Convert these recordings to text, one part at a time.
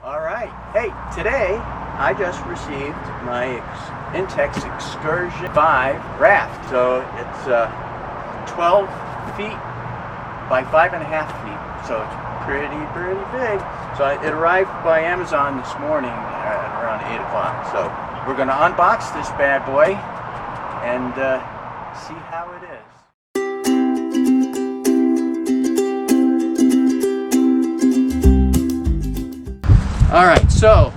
All right. Hey, today I just received my Intex Excursion 5 Raft. So it's 12 feet by 5.5 feet. So it's pretty big. So it arrived by Amazon this morning at around 8 o'clock. So we're going to unbox this bad boy and see how it is. Alright, so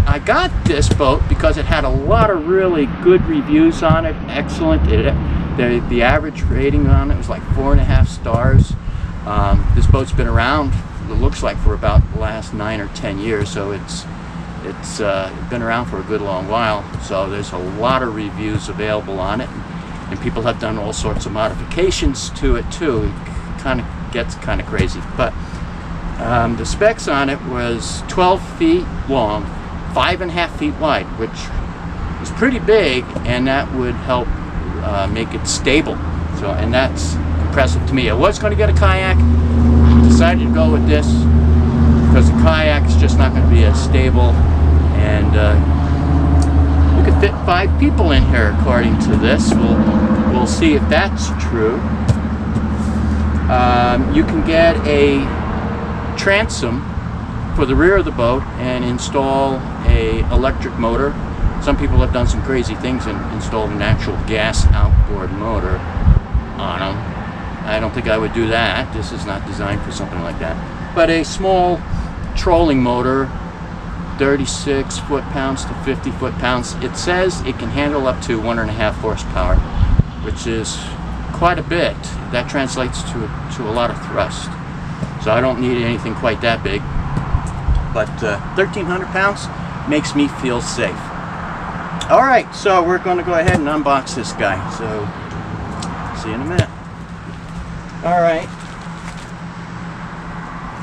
I got this boat because it had a lot of really good reviews on it, excellent. The average rating on it was like 4.5 stars. This boat's been around, it looks like, for about the last 9 or 10 years, so it's been around for a good long while. So there's a lot of reviews available on it, and people have done all sorts of modifications to it too. It kind of gets kind of crazy, but the specs on it was 12 feet long, 5.5 feet wide, which is pretty big, and that would help make it stable. So, and that's impressive to me. I was going to get a kayak, decided to go with this because the kayak is just not going to be as stable, and you could fit 5 people in here according to this. We'll see if that's true. You can get a transom for the rear of the boat and install a electric motor. Some people have done some crazy things and installed an actual gas outboard motor on them. I don't think I would do that. This is not designed for something like that. But a small trolling motor, 36 foot-pounds to 50 foot-pounds. It says it can handle up to 1.5 horsepower, which is quite a bit. That translates to a lot of thrust. So I don't need anything quite that big, but 1,300 pounds makes me feel safe. All right, so we're going to go ahead and unbox this guy. So see you in a minute. All right.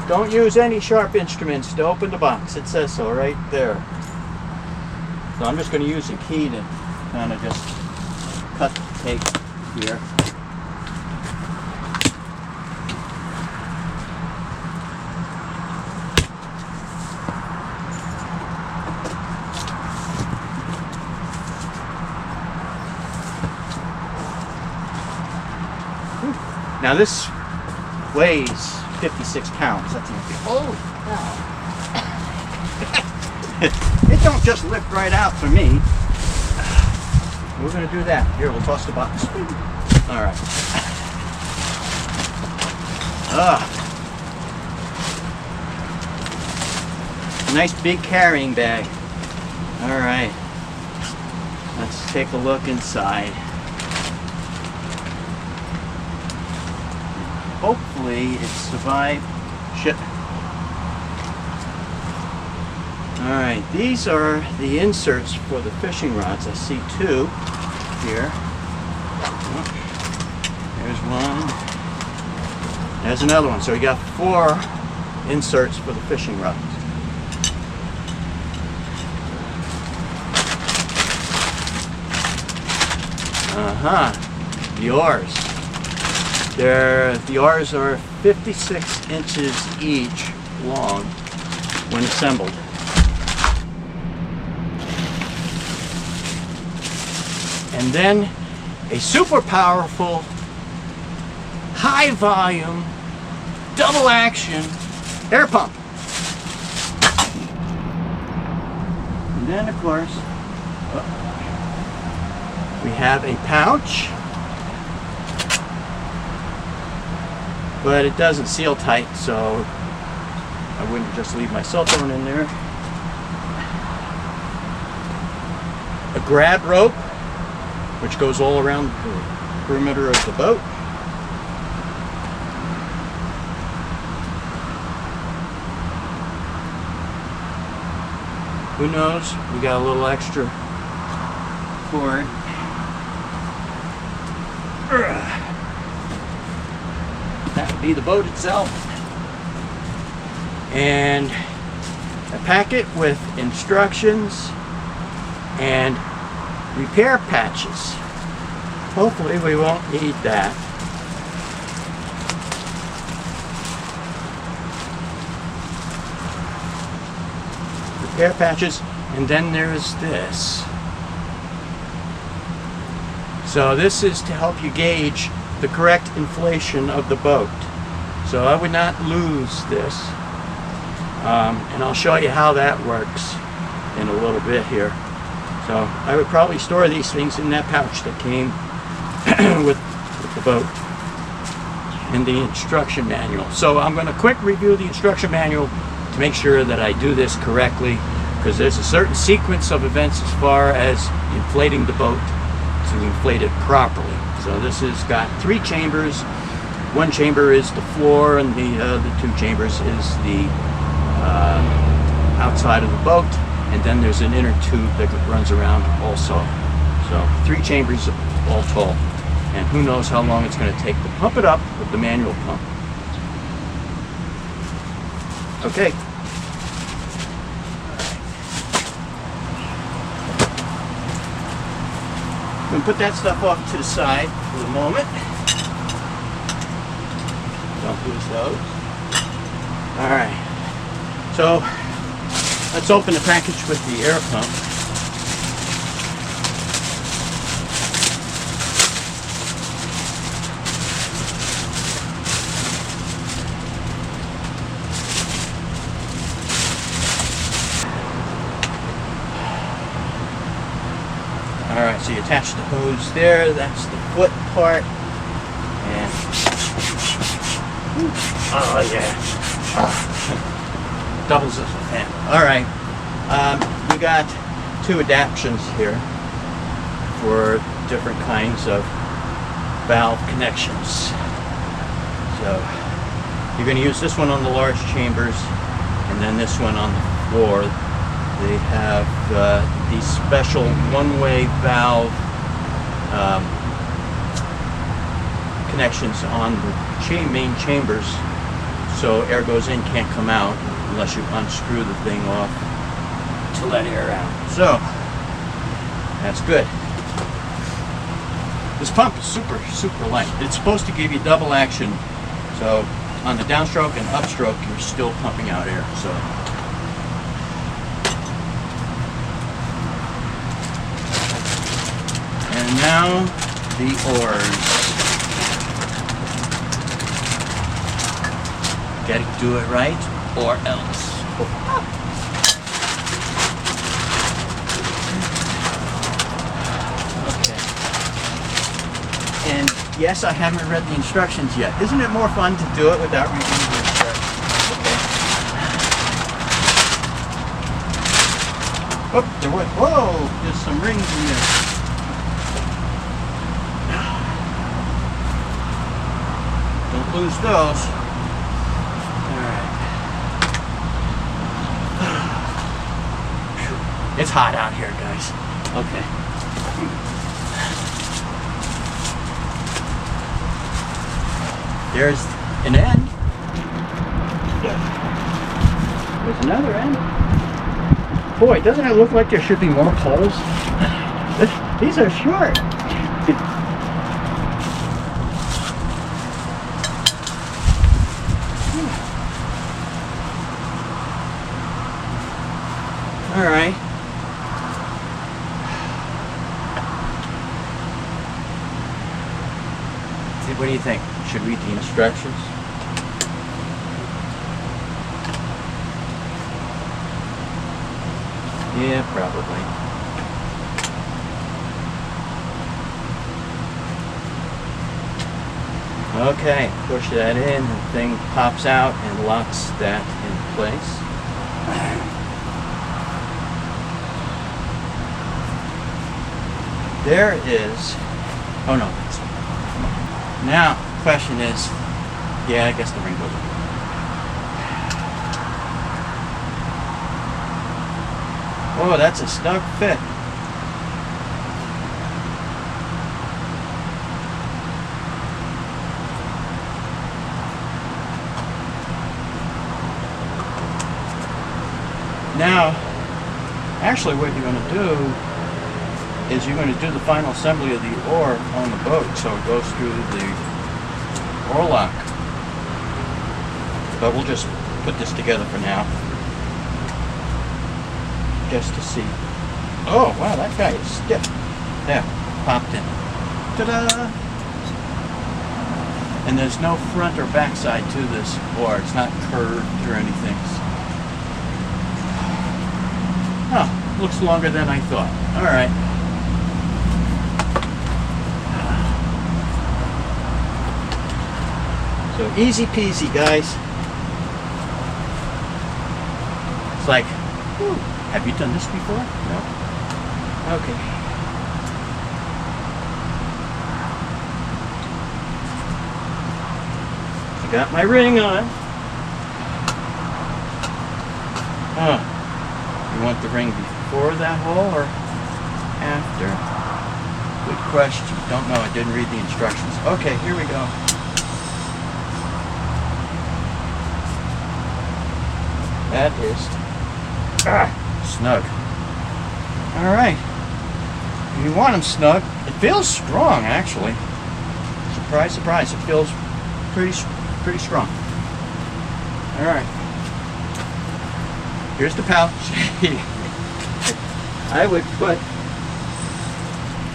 Don't use any sharp instruments to open the box. It says so right there. So I'm just going to use a key to kind of just cut the tape here. Now this weighs 56 pounds. That's oh, wow. It don't just lift right out for me. We're going to do that. Here, we'll toss the box. All right. Nice big carrying bag. All right. Let's take a look inside. Hopefully it survived ship. Alright, these are the inserts for the fishing rods. I see 2 here. There's one. There's another one. So we got 4 inserts for the fishing rods. The oars. The oars are 56 inches each long when assembled. And then a super powerful, high volume, double action air pump. And then of course, we have a pouch. But it doesn't seal tight, so I wouldn't just leave my cell phone in there. A grab rope, which goes all around the perimeter of the boat. Who knows? We got a little extra cord. That would be the boat itself, and a packet with instructions and repair patches. Hopefully we won't need that. air patches, and then there's this. So this is to help you gauge the correct inflation of the boat. So I would not lose this. And I'll show you how that works in a little bit here. So I would probably store these things in that pouch that came with the boat and the instruction manual. So I'm going to quick review the instruction manual to make sure that I do this correctly, because there's a certain sequence of events as far as inflating the boat to inflate it properly. So this has got 3 chambers. One chamber is the floor, and the other 2 chambers is the outside of the boat, and then there's an inner tube that runs around also. So 3 chambers all told, and who knows how long it's going to take to pump it up with the manual pump. Okay. I'm going to put that stuff off to the side for the moment. Don't lose those. Alright. So, let's open the package with the air pump. Alright, so you attach the hose there, that's the foot part, and, oh yeah, doubles as a fan. Alright, we got 2 adaptions here for different kinds of valve connections. So, you're going to use this one on the large chambers, and then this one on the floor. They have these special one-way valve connections on the main chambers, so air goes in, can't come out unless you unscrew the thing off to let air out. So that's good. This pump is super light. It's supposed to give you double action, so on the downstroke and upstroke you're still pumping out air. So and now the oars. Gotta do it right or else. Okay. And yes, I haven't read the instructions yet. Isn't it more fun to do it without reading the instructions? Okay. Oh, there was, whoa, there's some rings in there. Lose those. Alright. It's hot out here, guys. Okay. There's an end. There's another end. Boy, doesn't it look like there should be more poles? These are short. Alright. What do you think? Should read the instructions? Yeah, probably. Okay, push that in, the thing pops out and locks that in place. There is, oh no, now the question is, yeah, I guess the ring goes up. Oh, that's a snug fit. Now, actually what you're going to do is you're going to do the final assembly of the oar on the boat, so it goes through the oar lock. But we'll just put this together for now. just to see. Oh, wow, that guy is stiff. There, popped in. Ta-da! And there's no front or back side to this board. It's not curved or anything. Oh, looks longer than I thought. All right. So easy peasy, guys. It's like, whew, have you done this before? No? Okay. I got my ring on. You want the ring before that hole or after? Good question. Don't know. I didn't read the instructions. Okay, here we go. That is snug. All right. If you want them snug, it feels strong actually. Surprise, surprise. It feels pretty strong. All right. Here's the pouch. I would put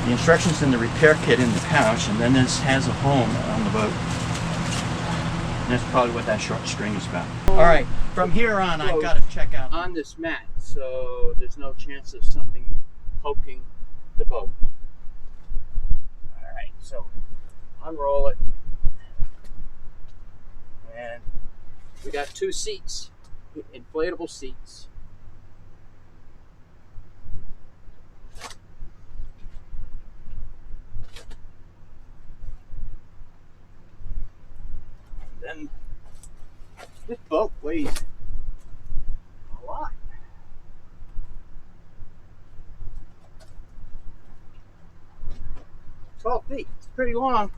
the instructions in the repair kit in the pouch, and then this has a home on the boat. And that's probably what that short string is about. All right, from here on, I've got to check out on this mat, so there's no chance of something poking the boat. All right, so unroll it, and we got 2 seats, inflatable seats. Then this boat weighs a lot. It's 12 feet. It's pretty long.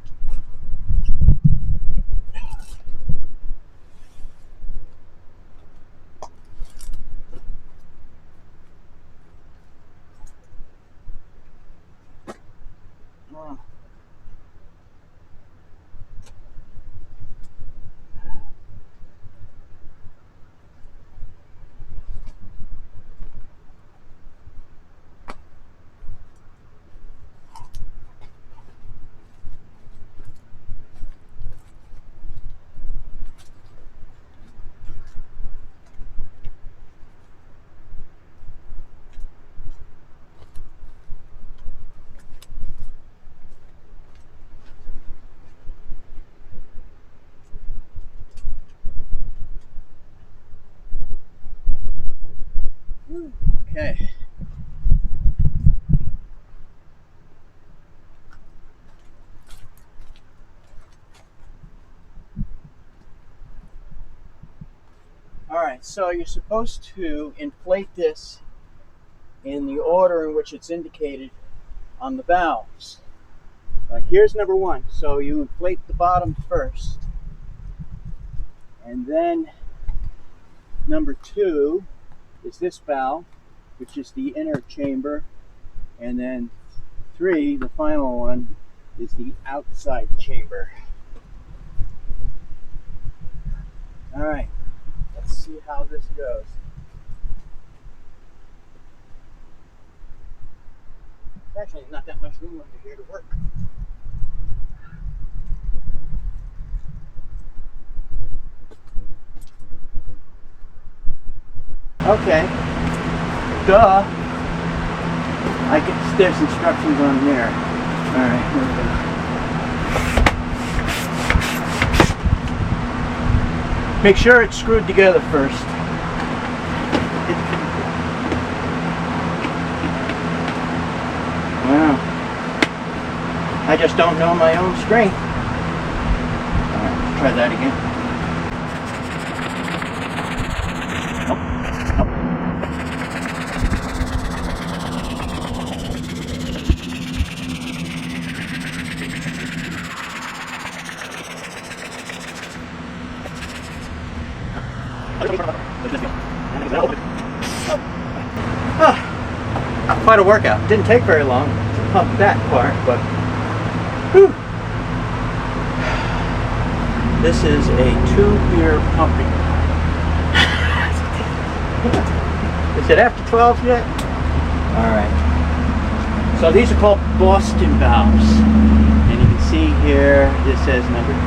Okay. All right, so you're supposed to inflate this in the order in which it's indicated on the valves. Like here's number 1. So you inflate the bottom first. And then number 2 is this valve, which is the inner chamber, and then 3, the final one, is the outside chamber. All right, let's see how this goes. There's actually not that much room under here to work. Okay. Duh. I guess there's instructions on there. Alright, here we go. Make sure it's screwed together first. Wow. I just don't know my own strength. Alright, let's try that again. Quite a workout. Didn't take very long to pump that part, but whew. This is a 2-year pumping. Is it after 12 yet? Alright. So these are called Boston valves. And you can see here, this says number 2.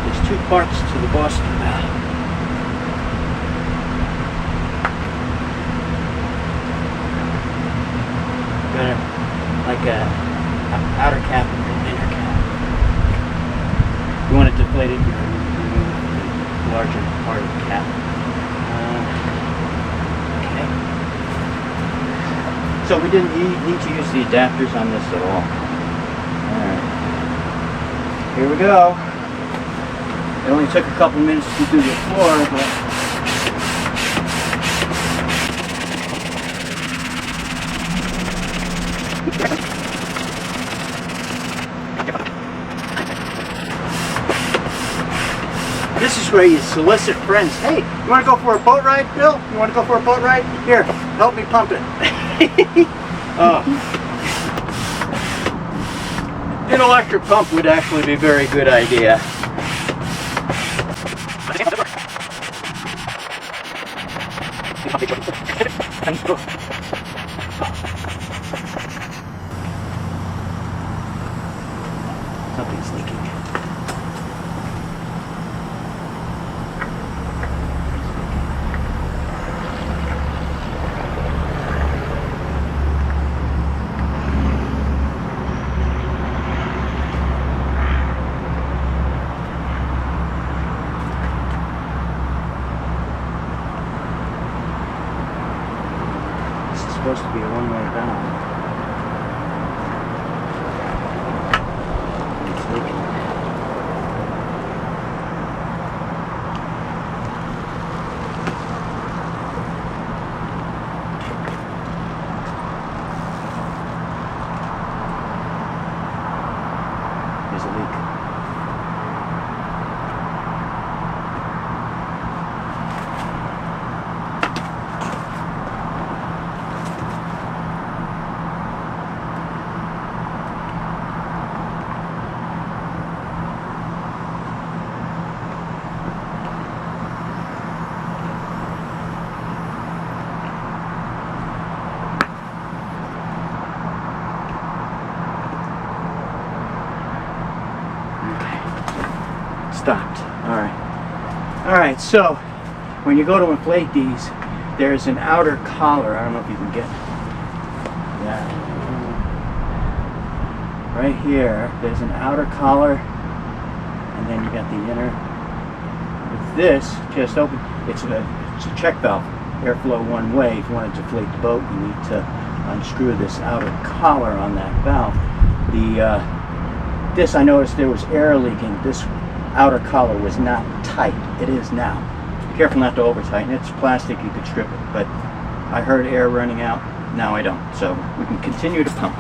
There's 2 parts to the Boston valve. Got like a outer cap and an inner cap. If you want it deflated, you remove the larger part of the cap. Okay. So we didn't need to use the adapters on this at all. Alright. Here we go. It only took a couple minutes to do the floor, but this is where you solicit friends. Hey, you want to go for a boat ride, Bill? You want to go for a boat ride? Here, help me pump it. Oh. An electric pump would actually be a very good idea. Something's leaking. Supposed to be a one-way valve. It's leaking. There's a leak. Stopped. Alright, so when you go to inflate these, there's an outer collar. I don't know if you can get that. Right here, there's an outer collar, and then you got the inner. With this, just open, it's a check valve, airflow one way. If you want to deflate the boat, you need to unscrew this outer collar on that valve. This, I noticed there was air leaking. This outer collar was not tight. It is now. Be careful not to over tighten. It's plastic, you could strip it, but I heard air running out. Now I don't. So we can continue to pump.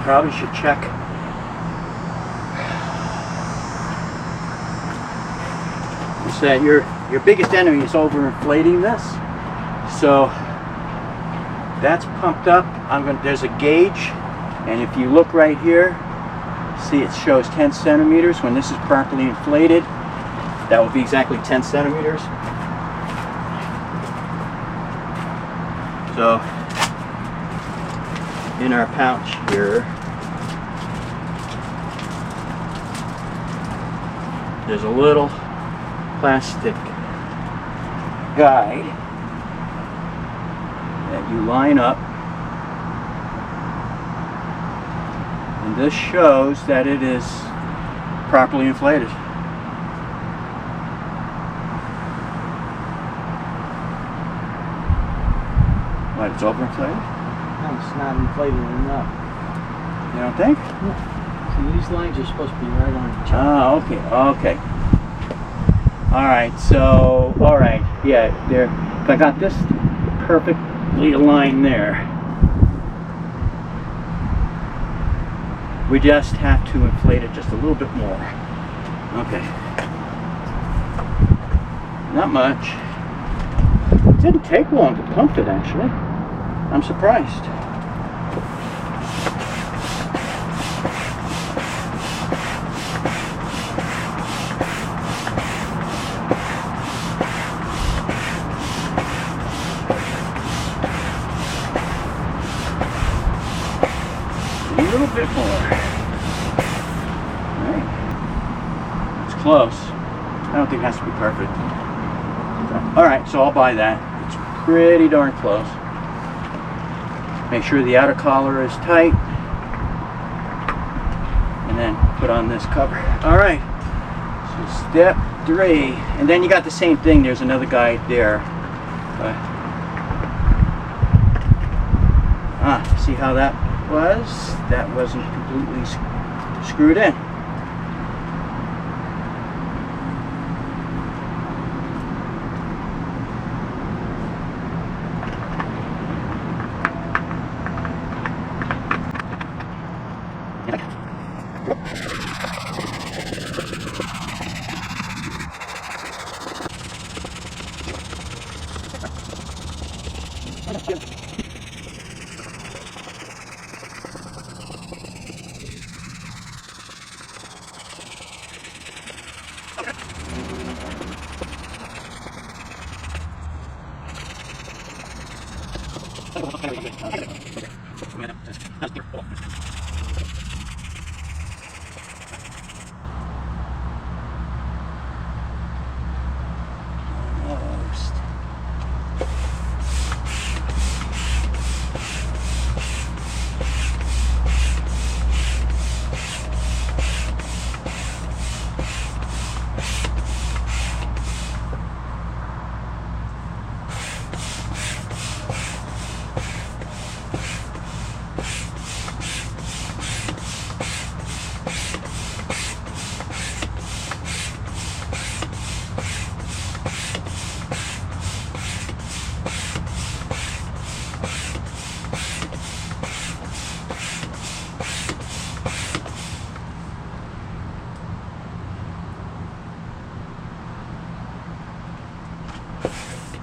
Probably should check. Is that your biggest enemy is overinflating this. So that's pumped up. There's a gauge, and if you look right here, see it shows 10 centimeters. When this is properly inflated, that will be exactly 10 centimeters. So in our pouch here, there's a little plastic guide that you line up, and this shows that it is properly inflated. What, it's overinflated? No, it's not inflated enough. You don't think? No. See, these lines are supposed to be right on each other. Ah, okay. Alright, so, alright, yeah, I got this perfectly aligned there. We just have to inflate it just a little bit more. Okay. Not much. It didn't take long to pump it, actually. I'm surprised. A little bit more. All right. It's close. I don't think it has to be perfect. All right, so I'll buy that. It's pretty darn close. Make sure the outer collar is tight, and then put on this cover. All right, so step 3, and then you got the same thing. There's another guide there. See how that was? That wasn't completely screwed in. Almost.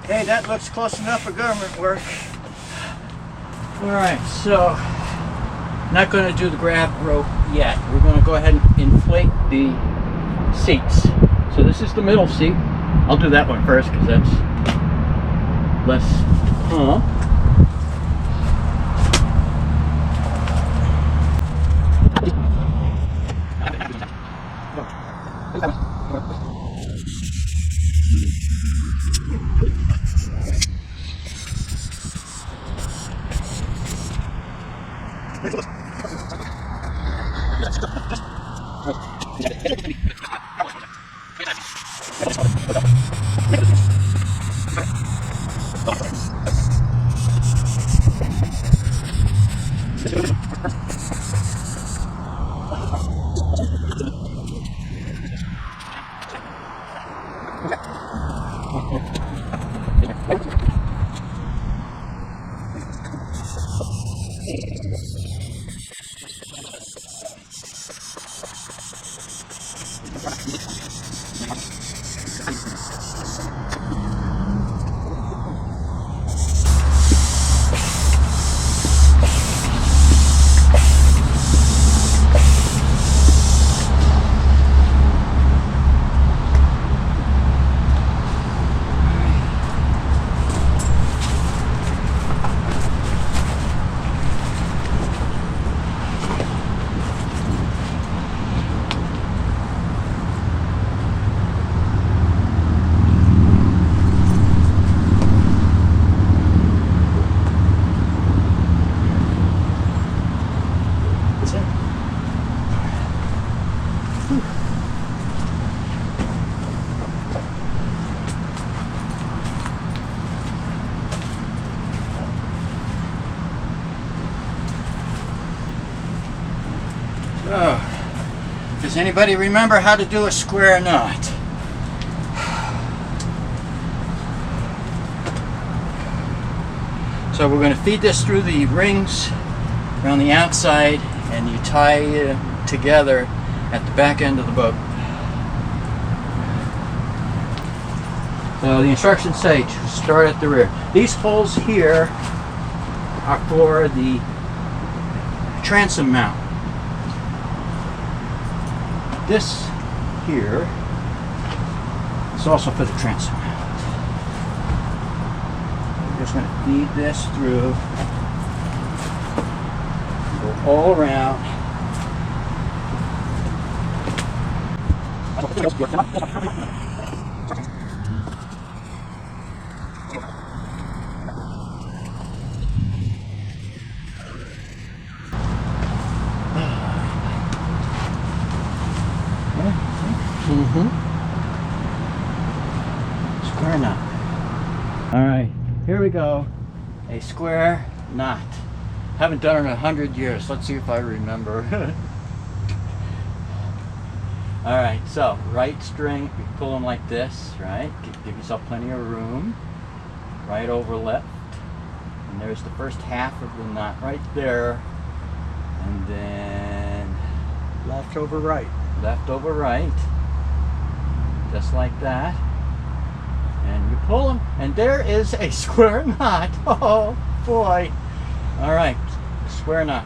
Okay, that looks close enough for government work. Alright, so not going to do the grab rope yet. We're going to go ahead and inflate the seats. So this is the middle seat. I'll do that one first because that's less pump. Oh, does anybody remember how to do a square knot? So we're going to feed this through the rings around the outside, and you tie it together at the back end of the boat. So the instructions say to start at the rear. These holes here are for the transom mount. This here is also for the transom mount. We're just going to feed this through, go all around. Square knot. All right, here we go. A square knot. Haven't done it in 100 years. Let's see if I remember. All right, so right string, you pull them like this, right? Give yourself plenty of room. Right over left. And there's the first half of the knot right there. And then Left over right. left over right. Just like that. And you pull them, and there is a square knot. Oh boy. All right, square knot.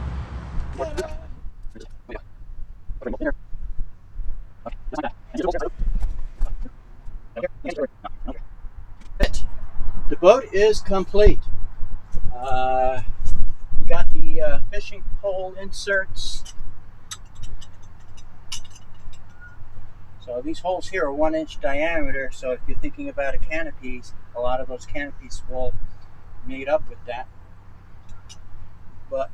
The boat is complete. Got the fishing pole inserts. So these holes here are 1 inch diameter, so if you're thinking about a canopies, a lot of those canopies will made up with that. But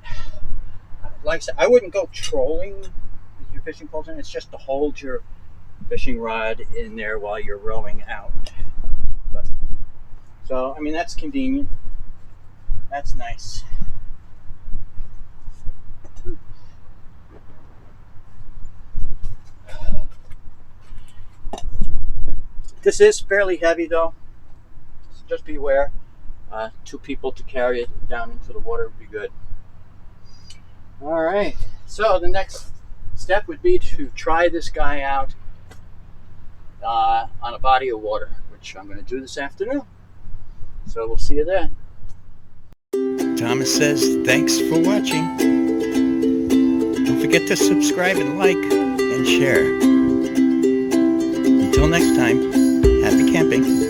like I said, I wouldn't go trolling with your fishing poles in. It's just to hold your fishing rod in there while you're rowing out. But, so, I mean, that's convenient. That's nice. This is fairly heavy though, so just beware. 2 people to carry it down into the water would be good. All right, so the next step would be to try this guy out on a body of water, which I'm going to do this afternoon. So we'll see you then. Thomas says thanks for watching. Don't forget to subscribe and like and share. Until next time, happy camping.